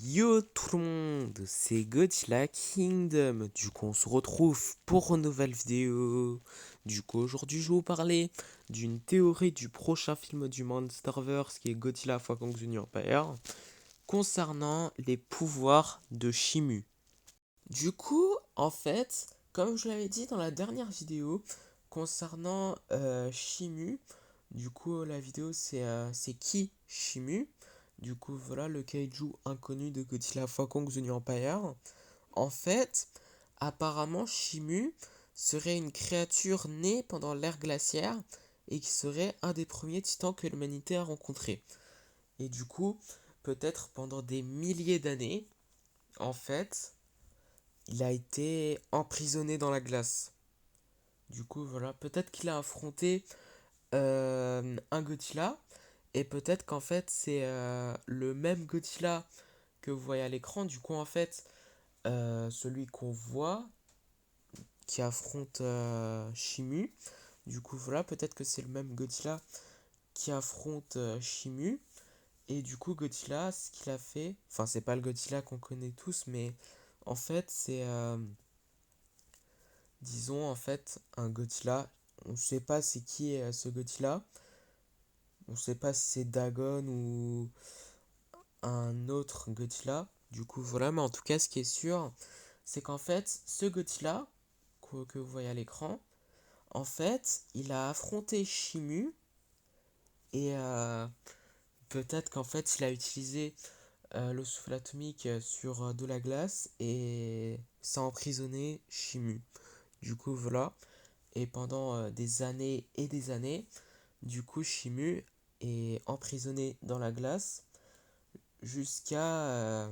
Yo tout le monde, c'est Godzilla Kingdom. Du coup, on se retrouve pour une nouvelle vidéo. Du coup, aujourd'hui, je vais vous parler d'une théorie du prochain film du Monsterverse qui est Godzilla x Kong the Empire concernant les pouvoirs de Shimu. Du coup, en fait, comme je l'avais dit dans la dernière vidéo concernant Shimu, du coup, la vidéo c'est qui Shimu? Du coup, voilà le kaiju inconnu de Godzilla x Kong The New Empire. En fait, apparemment, Shimu serait une créature née pendant l'ère glaciaire et qui serait un des premiers titans que l'humanité a rencontré. Et du coup, peut-être pendant des milliers d'années, en fait, il a été emprisonné dans la glace. Du coup, voilà, peut-être qu'il a affronté un Godzilla. Et peut-être qu'en fait, c'est le même Godzilla que vous voyez à l'écran. Du coup, en fait, celui qu'on voit qui affronte Shimu. Du coup, voilà, peut-être que c'est le même Godzilla qui affronte Shimu. Et du coup, Godzilla, ce qu'il a fait, enfin, c'est pas le Godzilla qu'on connaît tous, mais en fait, c'est, disons, en fait, un Godzilla. On ne sait pas c'est qui est ce Godzilla. On ne sait pas si c'est Dagon ou un autre Godzilla. Du coup, voilà, mais en tout cas, ce qui est sûr, c'est qu'en fait, ce Godzilla que vous voyez à l'écran, en fait, il a affronté Shimu et peut-être qu'en fait, il a utilisé le souffle atomique sur de la glace et ça a emprisonné Shimu. Du coup, voilà. Et pendant des années et des années, du coup, Shimu est emprisonné dans la glace jusqu'à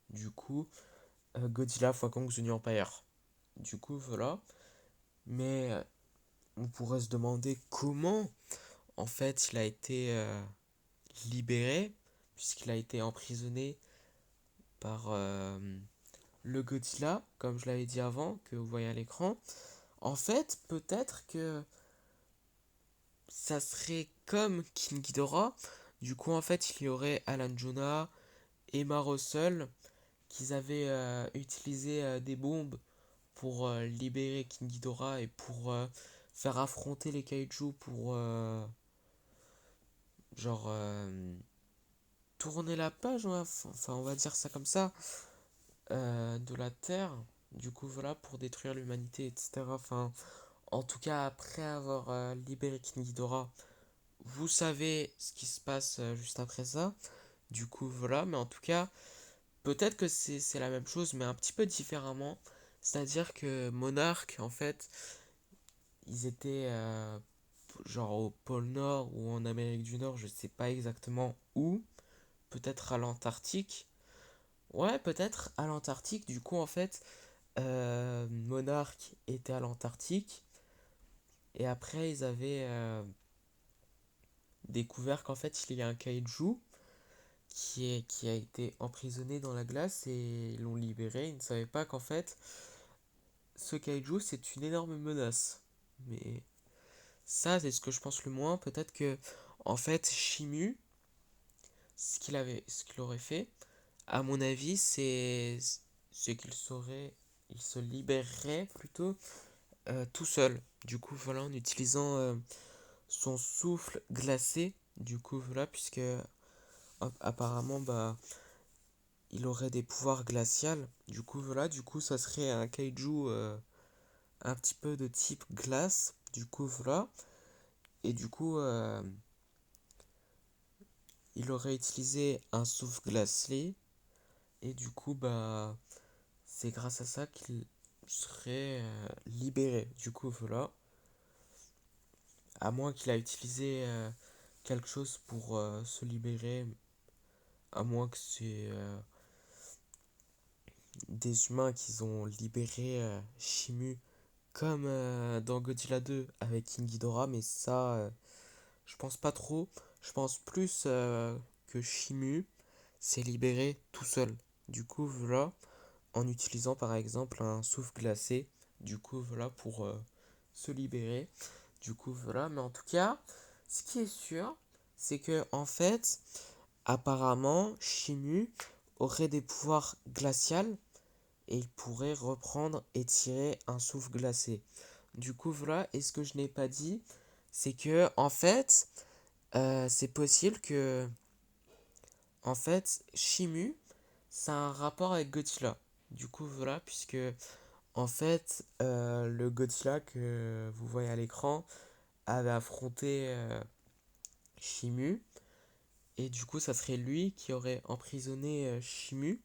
du coup Godzilla x Kong The New Empire. Du coup, voilà. Mais on pourrait se demander comment, en fait, il a été libéré, puisqu'il a été emprisonné par le Godzilla, comme je l'avais dit avant, que vous voyez à l'écran. En fait, peut-être que ça serait comme King Ghidorah. Du coup, en fait, il y aurait Alan Jonah, Emma Russell, qu'ils avaient utilisé des bombes pour libérer King Ghidorah et pour faire affronter les kaiju pour genre tourner la page, ouais, enfin on va dire ça comme ça, de la Terre. Du coup voilà, pour détruire l'humanité, etc. Enfin, en tout cas après avoir libéré King Ghidorah, vous savez ce qui se passe juste après ça. Du coup voilà, mais en tout cas, peut-être que c'est la même chose, mais un petit peu différemment. C'est-à-dire que Monarch, en fait, ils étaient genre au pôle Nord ou en Amérique du Nord, je sais pas exactement où. Peut-être à l'Antarctique. Ouais, peut-être à l'Antarctique. Du coup, en fait, Monarch était à l'Antarctique. Et après, ils avaient découvert qu'en fait, il y a un kaiju qui a été emprisonné dans la glace et ils l'ont libéré. Ils ne savaient pas qu'en fait, ce kaiju, c'est une énorme menace. Mais ça, c'est ce que je pense le moins. Peut-être que, en fait, Shimu, ce qu'il aurait fait, à mon avis, c'est ce qu'il saurait, il se libérerait plutôt tout seul. Du coup, voilà, en utilisant son souffle glacé. Du coup, voilà, puisque apparemment, bah, il aurait des pouvoirs glaciales. Du coup, voilà, du coup, ça serait un kaiju un petit peu de type glace. Du coup, voilà. Et du coup, il aurait utilisé un souffle glacé. Et du coup, bah, c'est grâce à ça qu'il serait libéré. Du coup, voilà. À moins qu'il a utilisé quelque chose pour se libérer. À moins que c'est des humains qui ont libéré Shimu. Comme dans Godzilla 2 avec King Ghidorah. Mais ça, je pense pas trop. Je pense plus que Shimu s'est libéré tout seul. Du coup, voilà. En utilisant par exemple un souffle glacé. Du coup, voilà, pour se libérer. Du coup, voilà. Mais en tout cas, ce qui est sûr, c'est que en fait, apparemment, Shimu aurait des pouvoirs glaciaux et il pourrait reprendre et tirer un souffle glacé. Du coup, voilà, et ce que je n'ai pas dit, c'est que, en fait, c'est possible que, en fait, Shimu, ça a un rapport avec Godzilla. Du coup, voilà, puisque, en fait, le Godzilla que vous voyez à l'écran avait affronté Shimu, et du coup, ça serait lui qui aurait emprisonné Shimu.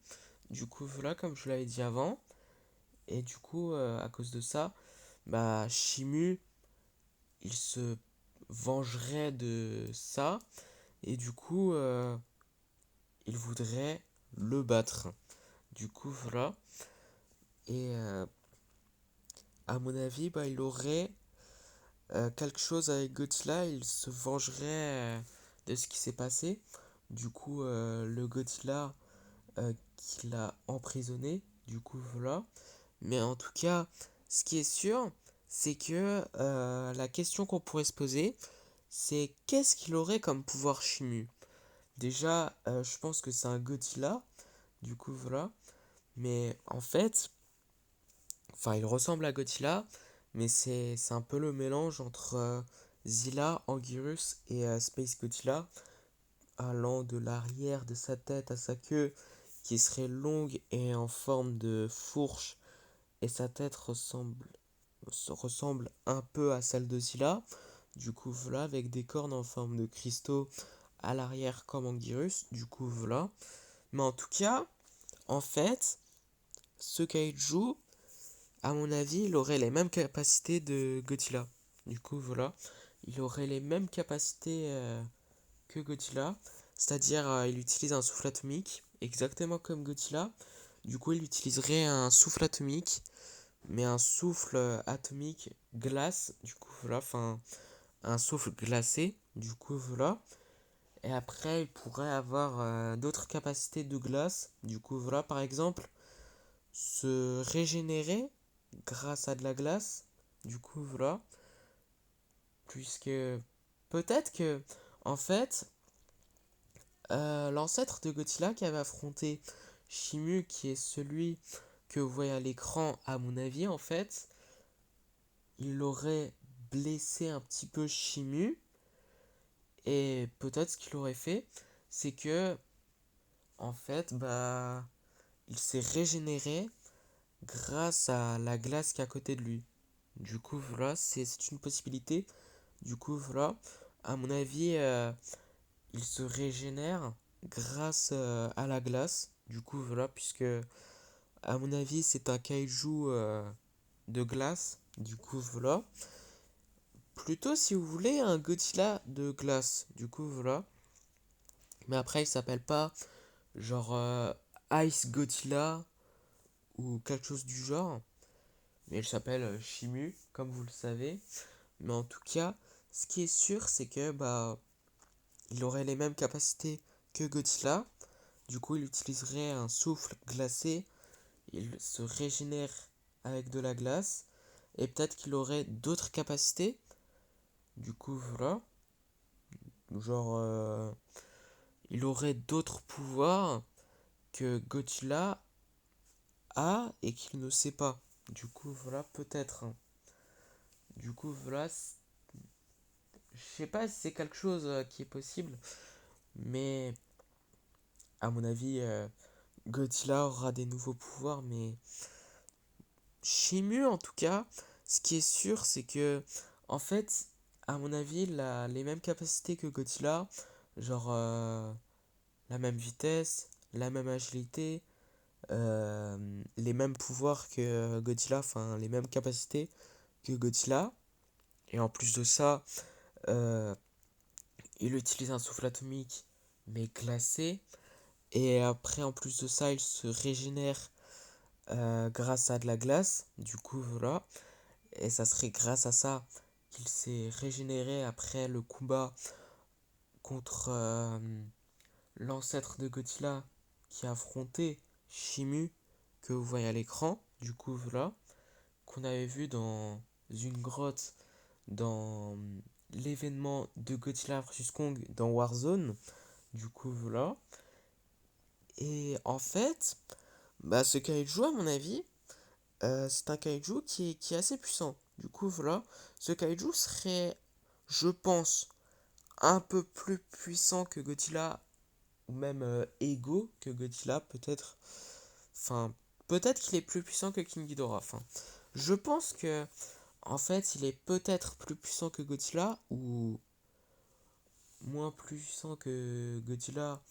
Du coup, voilà, comme je l'avais dit avant, et du coup, à cause de ça, bah, Shimu, il se vengerait de ça, et du coup, il voudrait le battre. Du coup, voilà. Et à mon avis, bah, il aurait quelque chose avec Godzilla, il se vengerait de ce qui s'est passé. Du coup, le Godzilla qui l'a emprisonné, du coup, voilà. Mais en tout cas, ce qui est sûr, c'est que la question qu'on pourrait se poser, c'est qu'est-ce qu'il aurait comme pouvoir Shimu? Déjà, je pense que c'est un Godzilla, du coup, voilà. Mais en fait, enfin, il ressemble à Godzilla, mais c'est un peu le mélange entre Zilla, Anguirus et Space Godzilla, allant de l'arrière de sa tête à sa queue, qui serait longue et en forme de fourche, et sa tête ressemble un peu à celle de Zilla. Du coup, voilà, avec des cornes en forme de cristaux à l'arrière comme Anguirus. Du coup, voilà. Mais en tout cas, en fait, ce kaiju, à mon avis, il aurait les mêmes capacités de Godzilla. Du coup, voilà. Il aurait les mêmes capacités que Godzilla. C'est-à-dire, il utilise un souffle atomique, exactement comme Godzilla. Du coup, il utiliserait un souffle atomique, mais un souffle atomique glace. Du coup, voilà. Enfin, un souffle glacé. Du coup, voilà. Et après, il pourrait avoir d'autres capacités de glace. Du coup, voilà, par exemple, se régénérer grâce à de la glace. Du coup, voilà. Puisque peut-être que, en fait, l'ancêtre de Godzilla qui avait affronté Shimu, qui est celui que vous voyez à l'écran, à mon avis, en fait, il aurait blessé un petit peu Shimu. Et peut-être ce qu'il aurait fait, c'est que, en fait, bah, il s'est régénéré grâce à la glace qui est à côté de lui. Du coup, voilà, c'est une possibilité. Du coup, voilà, à mon avis, il se régénère grâce à la glace. Du coup, voilà, puisque, à mon avis, c'est un kaiju de glace. Du coup, voilà. Plutôt, si vous voulez, un Godzilla de glace. Du coup, voilà. Mais après, il s'appelle pas genre Ice Godzilla ou quelque chose du genre. Mais il s'appelle Shimu, comme vous le savez. Mais en tout cas, ce qui est sûr, c'est que bah il aurait les mêmes capacités que Godzilla. Du coup, il utiliserait un souffle glacé. Il se régénère avec de la glace. Et peut-être qu'il aurait d'autres capacités. Du coup, voilà. Genre, il aurait d'autres pouvoirs que Godzilla a et qu'il ne sait pas. Du coup, voilà, peut-être, hein. Du coup, voilà. Je sais pas si c'est quelque chose qui est possible. Mais à mon avis, Godzilla aura des nouveaux pouvoirs, mais Shimu en tout cas, ce qui est sûr, c'est que, en fait, à mon avis, il a les mêmes capacités que Godzilla, genre la même vitesse, la même agilité, les mêmes pouvoirs que Godzilla, enfin les mêmes capacités que Godzilla. Et en plus de ça, euh, il utilise un souffle atomique, mais glacé. Et après, en plus de ça, il se régénère grâce à de la glace. Du coup, voilà. Et ça serait grâce à ça qu'il s'est régénéré après le combat contre l'ancêtre de Godzilla qui a affronté Shimu, que vous voyez à l'écran. Du coup, voilà. Qu'on avait vu dans une grotte dans l'événement de Godzilla vs Kong dans Warzone. Du coup, voilà. Et en fait, ce kaiju, à mon avis, c'est un kaiju qui est assez puissant. Du coup, voilà, ce kaiju serait, je pense, un peu plus puissant que Godzilla, ou même égaux que Godzilla, peut-être. Enfin, peut-être qu'il est plus puissant que King Ghidorah. Enfin, je pense que, en fait, il est peut-être plus puissant que Godzilla, ou moins puissant que Godzilla,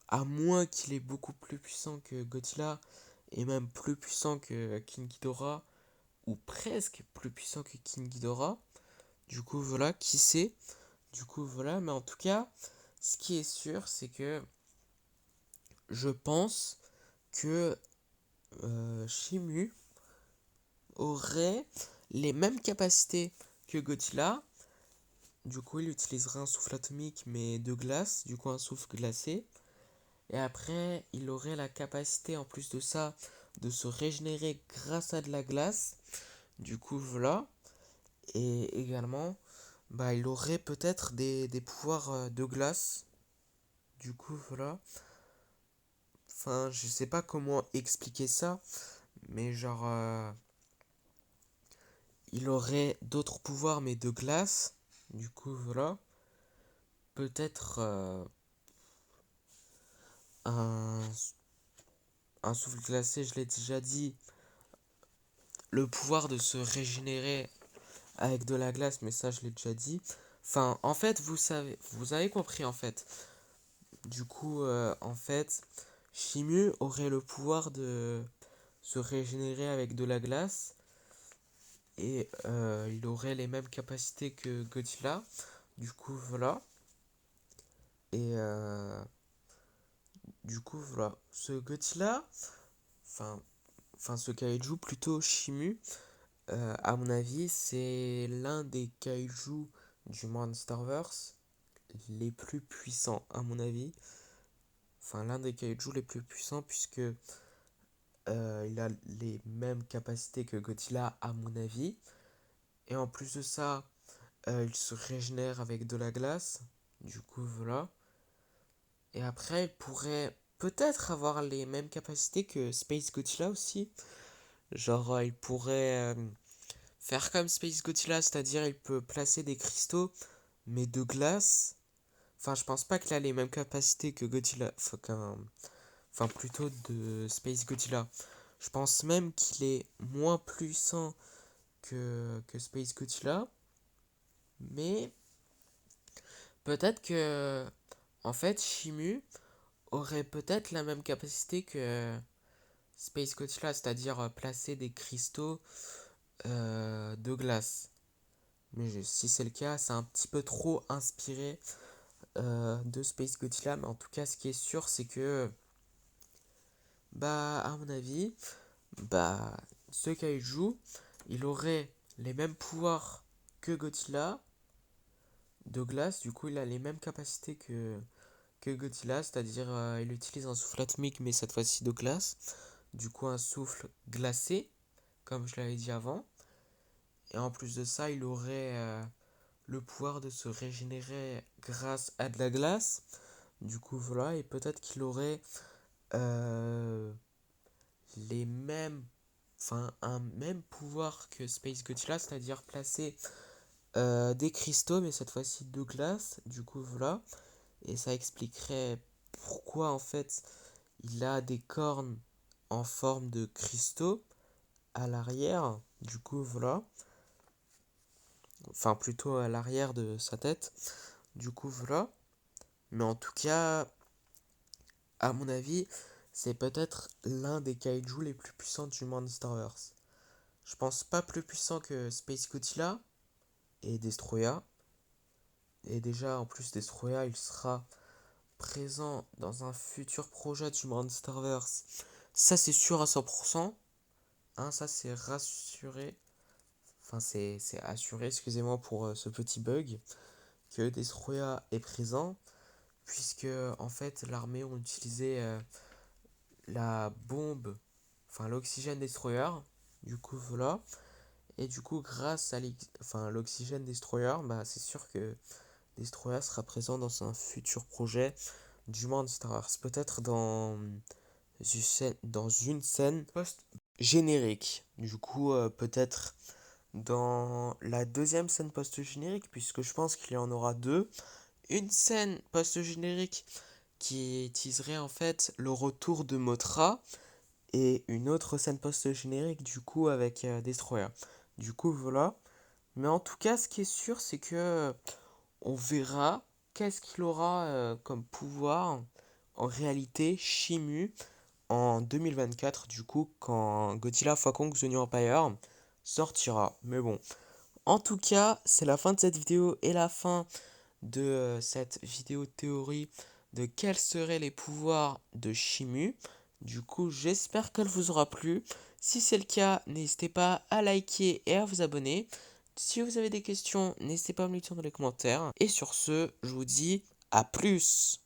à moins qu'il est beaucoup plus puissant que Godzilla, et même plus puissant que King Ghidorah, ou presque plus puissant que King Ghidorah. Du coup, voilà, qui sait? Du coup, voilà, mais en tout cas, ce qui est sûr, c'est que je pense que Shimu aurait les mêmes capacités que Godzilla. Du coup, il utiliserait un souffle atomique, mais de glace, du coup un souffle glacé. Et après, il aurait la capacité, en plus de ça, de se régénérer grâce à de la glace. Du coup, voilà. Et également, il aurait peut-être des pouvoirs de glace. Du coup, voilà. Enfin, je sais pas comment expliquer ça, mais genre, il aurait d'autres pouvoirs, mais de glace. Du coup, voilà. Peut-être un, un souffle glacé, je l'ai déjà dit. Le pouvoir de se régénérer avec de la glace, mais ça, je l'ai déjà dit. Enfin, en fait, vous avez compris, en fait. Du coup, en fait, Shimu aurait le pouvoir de se régénérer avec de la glace. Et il aurait les mêmes capacités que Godzilla. Du coup, voilà. Et du coup, voilà. Ce Godzilla, enfin, ce kaiju, plutôt Shimu, à mon avis, c'est l'un des kaiju du Monsterverse les plus puissants, à mon avis. Enfin, l'un des kaiju les plus puissants, puisque il a les mêmes capacités que Godzilla, à mon avis. Et en plus de ça, il se régénère avec de la glace. Du coup, voilà. Et après, il pourrait peut-être avoir les mêmes capacités que Space Godzilla aussi. Genre, il pourrait faire comme Space Godzilla, c'est-à-dire il peut placer des cristaux, mais de glace. Enfin, je pense pas qu'il a les mêmes capacités que Godzilla. Enfin, plutôt de Space Godzilla. Je pense même qu'il est moins puissant que Space Godzilla. Mais peut-être que, en fait, Shimu aurait peut-être la même capacité que Space Godzilla, c'est-à-dire placer des cristaux de glace. Mais si c'est le cas, c'est un petit peu trop inspiré de Space Godzilla. Mais en tout cas, ce qui est sûr, c'est que, à mon avis, bah, ce kaiju, il aurait les mêmes pouvoirs que Godzilla de glace. Du coup, il a les mêmes capacités que Godzilla, c'est-à-dire il utilise un souffle atomique, mais cette fois-ci de glace. Du coup, un souffle glacé, comme je l'avais dit avant. Et en plus de ça, il aurait le pouvoir de se régénérer grâce à de la glace. Du coup, voilà. Et peut-être qu'il aurait euh, les mêmes. Enfin, un même pouvoir que Space Godzilla, c'est-à-dire placer des cristaux, mais cette fois-ci de glace. Du coup, voilà. Et ça expliquerait pourquoi, en fait, il a des cornes en forme de cristaux à l'arrière. Du coup, voilà. Enfin, plutôt à l'arrière de sa tête. Du coup, voilà. Mais en tout cas, à mon avis, c'est peut-être l'un des kaiju les plus puissants du Monsterverse. Je pense pas plus puissant que Space Godzilla et Destroya. Et déjà, en plus, Destroya, il sera présent dans un futur projet du Monsterverse. Ça, c'est sûr à 100%. Hein, ça, c'est rassuré. Enfin, c'est assuré, excusez-moi pour ce petit bug. Que Destroya est présent. Puisque, en fait, l'armée ont utilisé la bombe, enfin l'oxygène destroyer, du coup voilà, et du coup grâce à l'oxygène destroyer, c'est sûr que Destroyer sera présent dans un futur projet du Monsters. Peut-être dans une scène post-générique. Du coup, peut-être dans la deuxième scène post-générique, puisque je pense qu'il y en aura deux. Une scène post-générique qui teaserait en fait le retour de Mothra et une autre scène post-générique du coup avec Destroyer. Du coup voilà. Mais en tout cas, ce qui est sûr, c'est que on verra qu'est-ce qu'il aura comme pouvoir en réalité Shimu en 2024 du coup quand Godzilla x Kong The New Empire sortira. Mais bon, en tout cas, c'est la fin de cette vidéo et la fin de cette vidéo théorie de quels seraient les pouvoirs de Shimu. Du coup, j'espère qu'elle vous aura plu. Si c'est le cas, n'hésitez pas à liker et à vous abonner. Si vous avez des questions, n'hésitez pas à me les dire dans les commentaires. Et sur ce, je vous dis à plus.